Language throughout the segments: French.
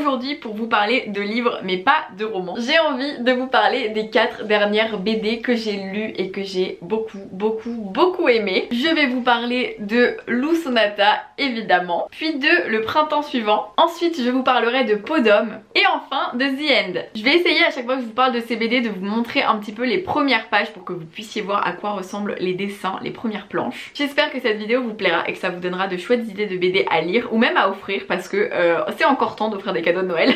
aujourd'hui pour vous parler de livres mais pas de romans. J'ai envie de vous parler des 4 dernières BD que j'ai lues et que j'ai beaucoup aimé. Je vais vous parler de Lou Sonata évidemment, puis de Le Printemps Suivant. Ensuite je vous parlerai de Peau d'Homme et enfin de The End. Je vais essayer à chaque fois que je vous parle de ces BD de vous montrer un petit peu les premières pages pour que vous puissiez voir à quoi ressemblent les dessins, les premières planches. J'espère que cette vidéo vous plaira et que ça vous donnera de chouettes idées de BD à lire ou même à offrir parce que c'est encore temps d'offrir des cadeaux de Noël.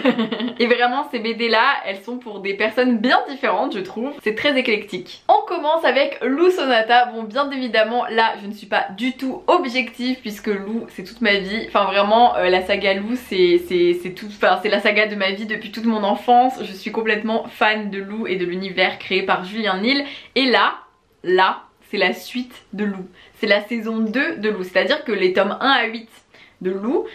Et vraiment ces BD là, elles sont pour des personnes bien différentes je trouve. C'est très éclectique. On commence avec Lou Sonata. Bon bien évidemment là je ne suis pas du tout objective puisque Lou c'est toute ma vie. Enfin vraiment la saga Lou c'est la saga de ma vie depuis toute mon enfance. Je suis complètement fan de Lou et de l'univers créé par Julien Nil. Et là c'est la suite de Lou. C'est la saison 2 de Lou. C'est-à-dire que les tomes 1 à 8 de Lou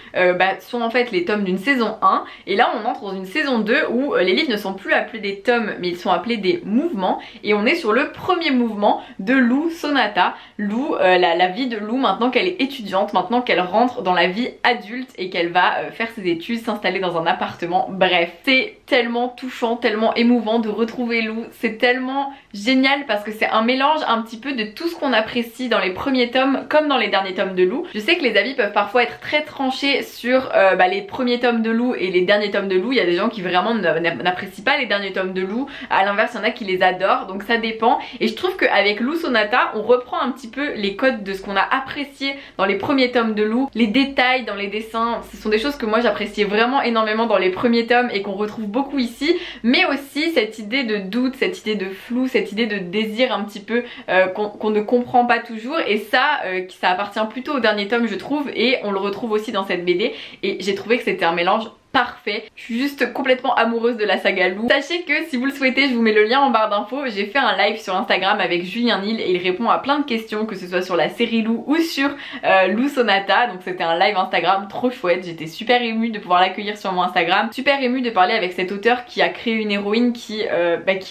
sont en fait les tomes d'une saison 1 et là on entre dans une saison 2 où les livres ne sont plus appelés des tomes mais ils sont appelés des mouvements et on est sur le premier mouvement de Lou Sonata. Lou, la vie de Lou maintenant qu'elle est étudiante, maintenant qu'elle rentre dans la vie adulte et qu'elle va faire ses études, s'installer dans un appartement, bref. C'est tellement touchant, tellement émouvant de retrouver Lou, c'est tellement génial parce que c'est un mélange un petit peu de tout ce qu'on apprécie dans les premiers tomes comme dans les derniers tomes de Lou. Je sais que les avis peuvent parfois être très tranché sur les premiers tomes de Lou et les derniers tomes de Lou. Il y a des gens qui vraiment n'apprécient pas les derniers tomes de Lou, à l'inverse il y en a qui les adorent, donc ça dépend. Et je trouve qu'avec Lou Sonata on reprend un petit peu les codes de ce qu'on a apprécié dans les premiers tomes de Lou. Les détails dans les dessins, ce sont des choses que moi j'appréciais vraiment énormément dans les premiers tomes et qu'on retrouve beaucoup ici, mais aussi cette idée de doute, cette idée de flou, cette idée de désir un petit peu qu'on ne comprend pas toujours, et ça appartient plutôt au dernier tome je trouve, et on le retrouve aussi dans cette BD et j'ai trouvé que c'était un mélange parfait. Je suis juste complètement amoureuse de la saga Lou. Sachez que si vous le souhaitez je vous mets le lien en barre d'infos. J'ai fait un live sur Instagram avec Julien Nil et il répond à plein de questions, que ce soit sur la série Lou ou sur Lou Sonata. Donc c'était un live Instagram trop chouette. J'étais super émue de pouvoir l'accueillir sur mon Instagram, super émue de parler avec cet auteur qui a créé une héroïne qui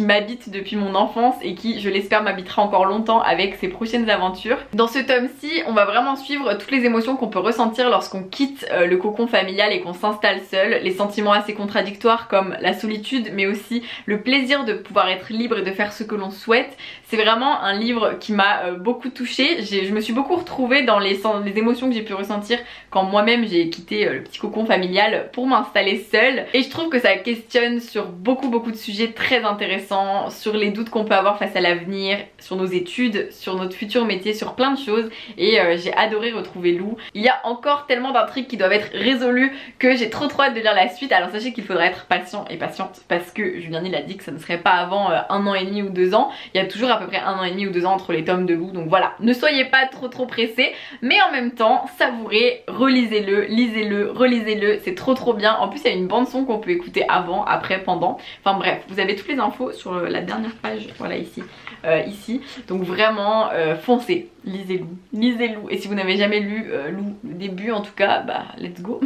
m'habite depuis mon enfance et qui je l'espère m'habitera encore longtemps avec ses prochaines aventures. Dans ce tome-ci on va vraiment suivre toutes les émotions qu'on peut ressentir lorsqu'on quitte le cocon familial et qu'on s'installe seul. Les sentiments assez contradictoires comme la solitude mais aussi le plaisir de pouvoir être libre et de faire ce que l'on souhaite. C'est vraiment un livre qui m'a beaucoup touchée. Je me suis beaucoup retrouvée dans les émotions que j'ai pu ressentir quand moi-même j'ai quitté le petit cocon familial pour m'installer seule, et je trouve que ça questionne sur beaucoup de sujets très intéressants, sur les doutes qu'on peut avoir face à l'avenir, sur nos études, sur notre futur métier, sur plein de choses, et j'ai adoré retrouver Lou. Il y a encore tellement d'intrigues qui doivent être résolues que j'ai trop hâte de lire la suite. Alors sachez qu'il faudra être patient et patiente parce que Julien Nil a dit que ça ne serait pas avant 1 an et demi ou 2 ans. Il y a toujours à peu près 1 an et demi ou 2 ans entre les tomes de Lou, donc voilà, ne soyez pas trop pressés, mais en même temps savourez, relisez-le, lisez-le, relisez-le, c'est trop bien. En plus il y a une bande son qu'on peut écouter avant, après, pendant, enfin bref, vous avez toutes les infos sur la dernière page, voilà ici, donc vraiment foncez, lisez-Lou, et si vous n'avez jamais lu Lou, le début en tout cas, bah let's go.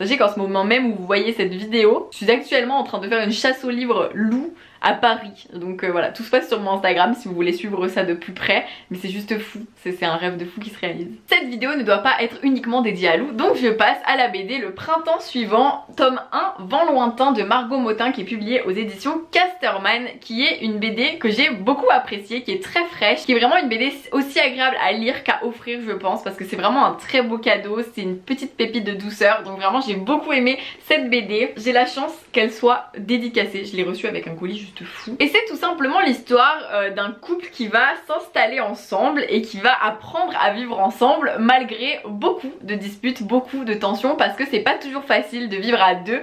Sachez qu'en ce moment même où vous voyez cette vidéo, je suis actuellement en train de faire une chasse aux livres Lou à Paris. Donc voilà, tout se passe sur mon Instagram si vous voulez suivre ça de plus près. Mais c'est juste fou, c'est un rêve de fou qui se réalise. Cette vidéo ne doit pas être uniquement dédiée à Lou, donc je passe à la BD Le Printemps Suivant, tome 1, Vent lointain de Margot Motin, qui est publiée aux éditions Casterman, qui est une BD que j'ai beaucoup appréciée, qui est très fraîche, qui est vraiment une BD aussi agréable à lire qu'à offrir je pense, parce que c'est vraiment un très beau cadeau, c'est une petite pépite de douceur, donc vraiment j'ai beaucoup aimé cette BD. J'ai la chance qu'elle soit dédicacée, je l'ai reçue avec un colis juste fou. Et c'est tout simplement l'histoire d'un couple qui va s'installer ensemble et qui va apprendre à vivre ensemble malgré beaucoup de disputes, beaucoup de tensions, parce que c'est pas toujours facile de vivre à deux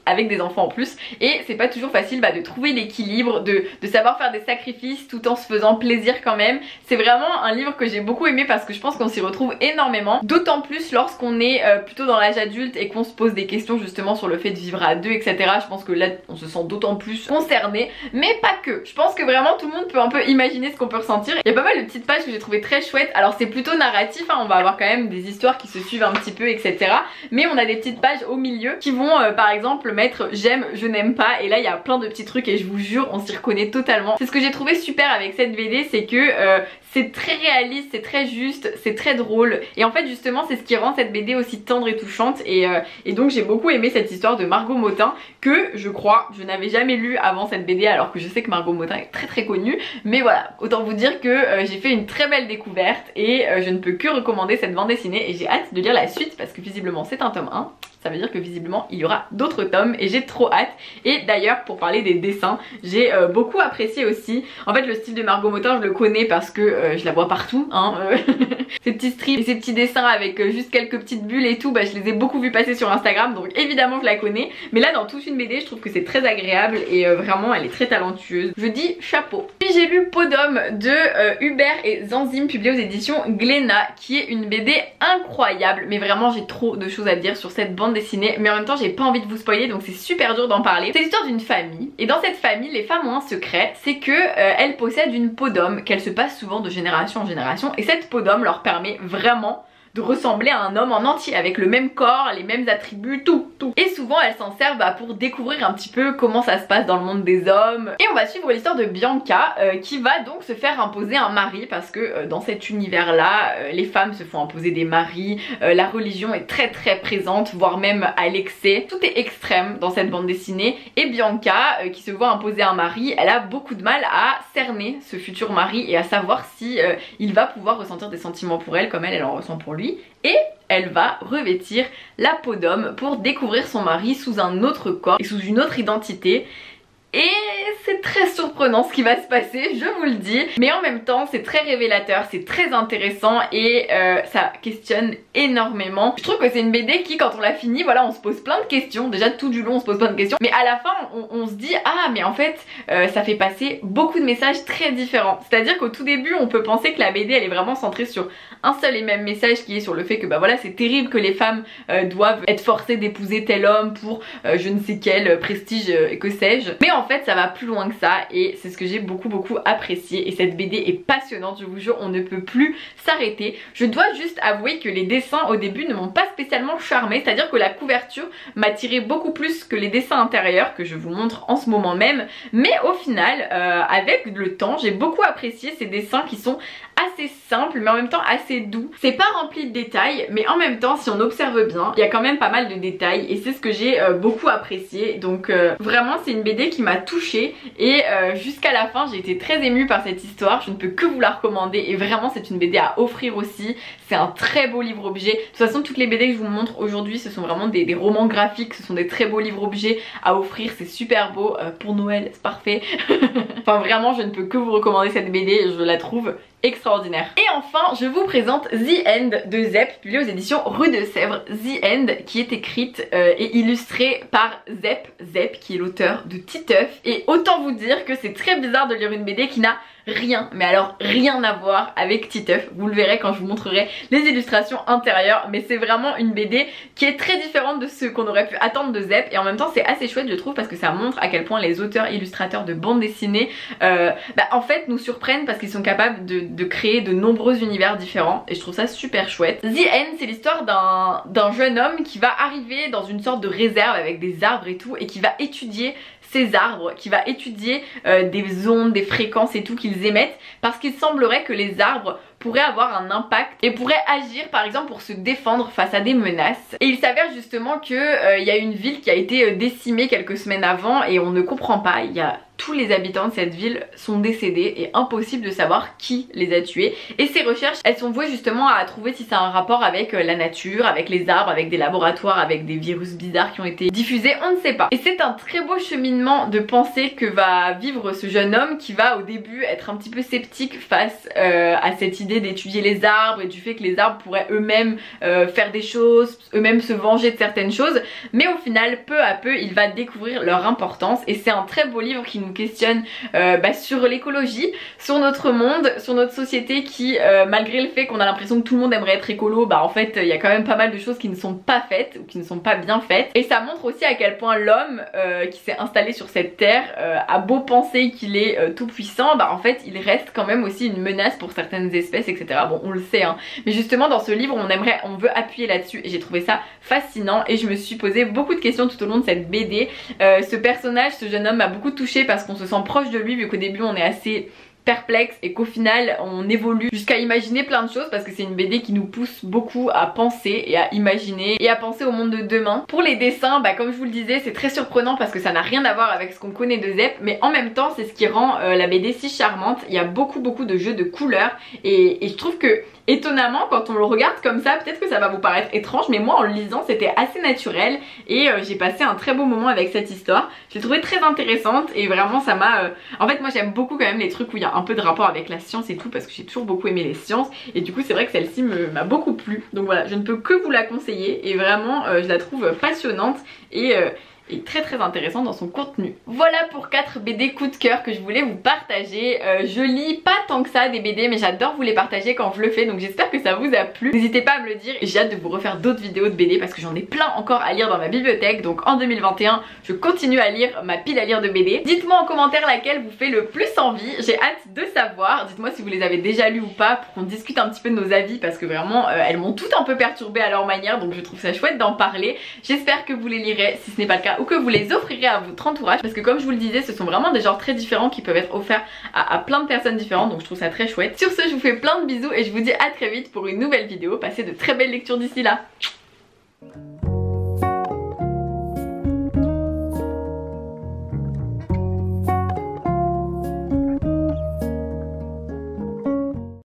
avec des enfants en plus, et c'est pas toujours facile de trouver l'équilibre, de savoir faire des sacrifices tout en se faisant plaisir quand même. C'est vraiment un livre que j'ai beaucoup aimé parce que je pense qu'on s'y retrouve énormément, d'autant plus lorsqu'on est plutôt dans l'âge adulte et qu'on se pose des questions justement sur le fait de vivre à deux, etc. Je pense que là on se sent d'autant plus concerné, mais pas que. Je pense que vraiment tout le monde peut un peu imaginer ce qu'on peut ressentir. Il y a pas mal de petites pages que j'ai trouvé très chouettes. Alors c'est plutôt narratif, hein, on va avoir quand même des histoires qui se suivent un petit peu, etc. Mais on a des petites pages au milieu qui vont par exemple mettre j'aime, je n'aime pas, et là il y a plein de petits trucs et je vous jure on s'y reconnaît totalement. C'est ce que j'ai trouvé super avec cette BD, c'est que c'est très réaliste, c'est très juste, c'est très drôle et en fait justement c'est ce qui rend cette BD aussi tendre et touchante et donc j'ai beaucoup aimé cette histoire de Margot Motin que je crois je n'avais jamais lu avant cette BD alors que je sais que Margot Motin est très connue, mais voilà, autant vous dire que j'ai fait une très belle découverte et je ne peux que recommander cette bande dessinée et j'ai hâte de lire la suite parce que visiblement c'est un tome 1. Ça veut dire que visiblement il y aura d'autres tomes et j'ai trop hâte. Et d'ailleurs pour parler des dessins, j'ai beaucoup apprécié aussi. En fait le style de Margot Motin je le connais parce que je la vois partout hein, ces petits strips et ces petits dessins avec juste quelques petites bulles et tout, bah, je les ai beaucoup vus passer sur Instagram donc évidemment je la connais. Mais là dans toute une BD je trouve que c'est très agréable et vraiment elle est très talentueuse. Je dis chapeau. Puis j'ai lu Podum de Hubert et Zanzim publié aux éditions Glénat qui est une BD incroyable. Mais vraiment j'ai trop de choses à dire sur cette bande dessinée mais en même temps j'ai pas envie de vous spoiler donc c'est super dur d'en parler. C'est l'histoire d'une famille et dans cette famille les femmes ont un secret, c'est que elles possèdent une peau d'homme qu'elles se passent souvent de génération en génération et cette peau d'homme leur permet vraiment de ressembler à un homme en entier avec le même corps, les mêmes attributs, tout. Et souvent elles s'en servent pour découvrir un petit peu comment ça se passe dans le monde des hommes. Et on va suivre l'histoire de Bianca qui va donc se faire imposer un mari parce que dans cet univers là les femmes se font imposer des maris, la religion est très présente voire même à l'excès. Tout est extrême dans cette bande dessinée et Bianca qui se voit imposer un mari, elle a beaucoup de mal à cerner ce futur mari et à savoir si il va pouvoir ressentir des sentiments pour elle comme elle en ressent pour lui. Et elle va revêtir la peau d'homme pour découvrir son mari sous un autre corps et sous une autre identité. Et c'est très surprenant ce qui va se passer, je vous le dis. Mais en même temps c'est très révélateur, c'est très intéressant et ça questionne énormément. Je trouve que c'est une BD qui quand on l'a fini, voilà, on se pose plein de questions. Déjà tout du long on se pose plein de questions. Mais à la fin on se dit ah mais en fait ça fait passer beaucoup de messages très différents. C'est à dire qu'au tout début on peut penser que la BD elle est vraiment centrée sur un seul et même message qui est sur le fait que bah voilà c'est terrible que les femmes doivent être forcées d'épouser tel homme pour je ne sais quel prestige que sais-je. Mais en fait ça va plus loin que ça et c'est ce que j'ai beaucoup apprécié et cette BD est passionnante, je vous jure, on ne peut plus s'arrêter. Je dois juste avouer que les dessins au début ne m'ont pas spécialement charmé, c'est à dire que la couverture m'a tiré beaucoup plus que les dessins intérieurs que je vous montre en ce moment même, mais au final avec le temps j'ai beaucoup apprécié ces dessins qui sont assez simples mais en même temps assez doux. C'est pas rempli de détails mais en même temps si on observe bien il y a quand même pas mal de détails et c'est ce que j'ai beaucoup apprécié. Donc vraiment c'est une BD qui m'a touchée et jusqu'à la fin j'ai été très émue par cette histoire. Je ne peux que vous la recommander et vraiment c'est une BD à offrir aussi. C'est un très beau livre objet. De toute façon toutes les BD que je vous montre aujourd'hui ce sont vraiment des romans graphiques, ce sont des très beaux livres objets à offrir. C'est super beau pour Noël, c'est parfait. Enfin vraiment je ne peux que vous recommander cette BD, je la trouve extraordinaire. Et enfin je vous présente The End de Zep publié aux éditions Rue de Sèvres. The End qui est écrite et illustrée par Zep qui est l'auteur de Titeuf et autant vous dire que c'est très bizarre de lire une BD qui n'a rien, mais alors rien à voir avec Titeuf. Vous le verrez quand je vous montrerai les illustrations intérieures, mais c'est vraiment une BD qui est très différente de ce qu'on aurait pu attendre de Zep et en même temps c'est assez chouette je trouve parce que ça montre à quel point les auteurs illustrateurs de bande dessinée en fait nous surprennent parce qu'ils sont capables de créer de nombreux univers différents et je trouve ça super chouette. The End c'est l'histoire d'un jeune homme qui va arriver dans une sorte de réserve avec des arbres et tout et qui va étudier ces arbres, qui va étudier des ondes, des fréquences et tout qu'ils émettent parce qu'il semblerait que les arbres pourraient avoir un impact et pourraient agir par exemple pour se défendre face à des menaces. Et il s'avère justement que y a une ville qui a été décimée quelques semaines avant et on ne comprend pas, il y a tous les habitants de cette ville sont décédés et impossible de savoir qui les a tués. Et ces recherches, elles sont vouées justement à trouver si ça a un rapport avec la nature, avec les arbres, avec des laboratoires, avec des virus bizarres qui ont été diffusés, on ne sait pas. Et c'est un très beau cheminement de pensée que va vivre ce jeune homme qui va au début être un petit peu sceptique face à cette idée d'étudier les arbres et du fait que les arbres pourraient eux-mêmes faire des choses, eux-mêmes se venger de certaines choses. Mais au final, peu à peu, il va découvrir leur importance et c'est un très beau livre qui nous questionne sur l'écologie, sur notre monde, sur notre société qui malgré le fait qu'on a l'impression que tout le monde aimerait être écolo, en fait il y a quand même pas mal de choses qui ne sont pas faites ou qui ne sont pas bien faites et ça montre aussi à quel point l'homme qui s'est installé sur cette terre a beau penser qu'il est tout puissant, en fait il reste quand même aussi une menace pour certaines espèces etc. Bon on le sait hein, mais justement dans ce livre on veut appuyer là-dessus et j'ai trouvé ça fascinant et je me suis posé beaucoup de questions tout au long de cette BD. Ce personnage, ce jeune homme m'a beaucoup touchée parce qu'on se sent proche de lui vu qu'au début on est assez perplexe et qu'au final on évolue jusqu'à imaginer plein de choses parce que c'est une BD qui nous pousse beaucoup à penser et à imaginer et à penser au monde de demain. Pour les dessins, comme je vous le disais, c'est très surprenant parce que ça n'a rien à voir avec ce qu'on connaît de Zep, mais en même temps c'est ce qui rend la BD si charmante. Il y a beaucoup de jeux de couleurs et je trouve que étonnamment quand on le regarde comme ça, peut-être que ça va vous paraître étrange, mais moi en le lisant c'était assez naturel et j'ai passé un très beau moment avec cette histoire. Je l'ai trouvée très intéressante et vraiment ça m'a... En fait moi j'aime beaucoup quand même les trucs où il y a un peu de rapport avec la science et tout parce que j'ai toujours beaucoup aimé les sciences et du coup c'est vrai que celle-ci m'a beaucoup plu. Donc voilà, je ne peux que vous la conseiller et vraiment je la trouve passionnante et très intéressant dans son contenu. Voilà pour 4 BD coup de cœur que je voulais vous partager. Je lis pas tant que ça des BD mais j'adore vous les partager quand je le fais, donc j'espère que ça vous a plu. N'hésitez pas à me le dire et j'ai hâte de vous refaire d'autres vidéos de BD parce que j'en ai plein encore à lire dans ma bibliothèque. Donc en 2021 je continue à lire ma pile à lire de BD. Dites-moi en commentaire laquelle vous fait le plus envie, j'ai hâte de savoir. Dites-moi si vous les avez déjà lues ou pas pour qu'on discute un petit peu de nos avis parce que vraiment elles m'ont toutes un peu perturbée à leur manière, donc je trouve ça chouette d'en parler. J'espère que vous les lirez si ce n'est pas le cas ou que vous les offrirez à votre entourage parce que comme je vous le disais ce sont vraiment des genres très différents qui peuvent être offerts à plein de personnes différentes, donc je trouve ça très chouette. Sur ce je vous fais plein de bisous et je vous dis à très vite pour une nouvelle vidéo. Passez de très belles lectures d'ici là.